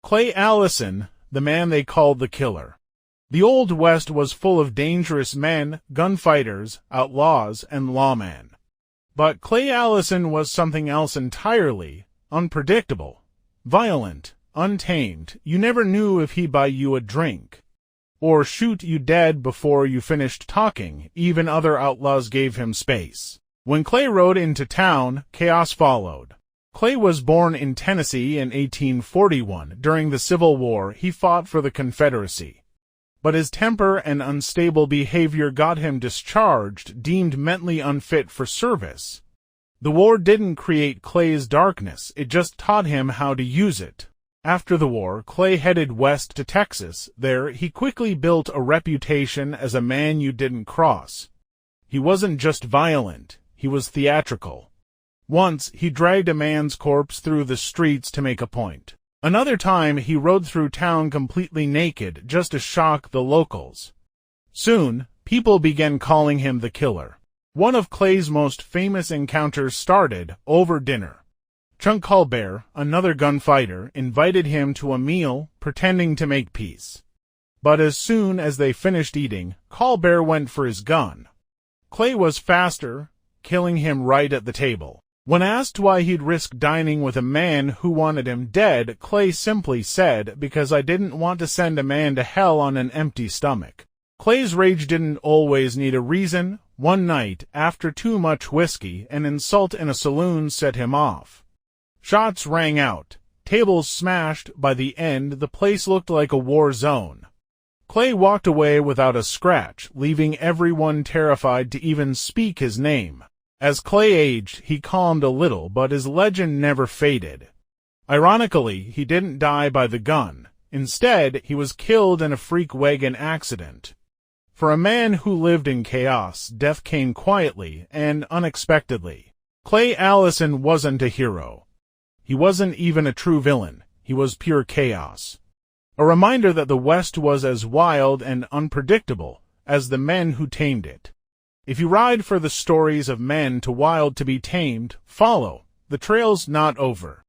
Clay Allison, the man they called the Killer. The Old West was full of dangerous men, gunfighters, outlaws, and lawmen. But Clay Allison was something else entirely, unpredictable, violent, untamed. You never knew if he'd buy you a drink, or shoot you dead before you finished talking. Even other outlaws gave him space. When Clay rode into town, chaos followed. Clay was born in Tennessee in 1841. During the Civil War, he fought for the Confederacy. But his temper and unstable behavior got him discharged, deemed mentally unfit for service. The war didn't create Clay's darkness, it just taught him how to use it. After the war, Clay headed west to Texas. There, he quickly built a reputation as a man you didn't cross. He wasn't just violent, he was theatrical. Once, he dragged a man's corpse through the streets to make a point. Another time, he rode through town completely naked, just to shock the locals. Soon, people began calling him the Killer. One of Clay's most famous encounters started over dinner. Chunk Colbert, another gunfighter, invited him to a meal, pretending to make peace. But as soon as they finished eating, Colbert went for his gun. Clay was faster, killing him right at the table. When asked why he'd risk dining with a man who wanted him dead, Clay simply said, "Because I didn't want to send a man to hell on an empty stomach." Clay's rage didn't always need a reason. One night, after too much whiskey, an insult in a saloon set him off. Shots rang out, tables smashed. By the end, the place looked like a war zone. Clay walked away without a scratch, leaving everyone terrified to even speak his name. As Clay aged, he calmed a little, but his legend never faded. Ironically, he didn't die by the gun. Instead, he was killed in a freak wagon accident. For a man who lived in chaos, death came quietly and unexpectedly. Clay Allison wasn't a hero. He wasn't even a true villain. He was pure chaos. A reminder that the West was as wild and unpredictable as the men who tamed it. If you ride for the stories of men too wild to be tamed, follow. The trail's not over.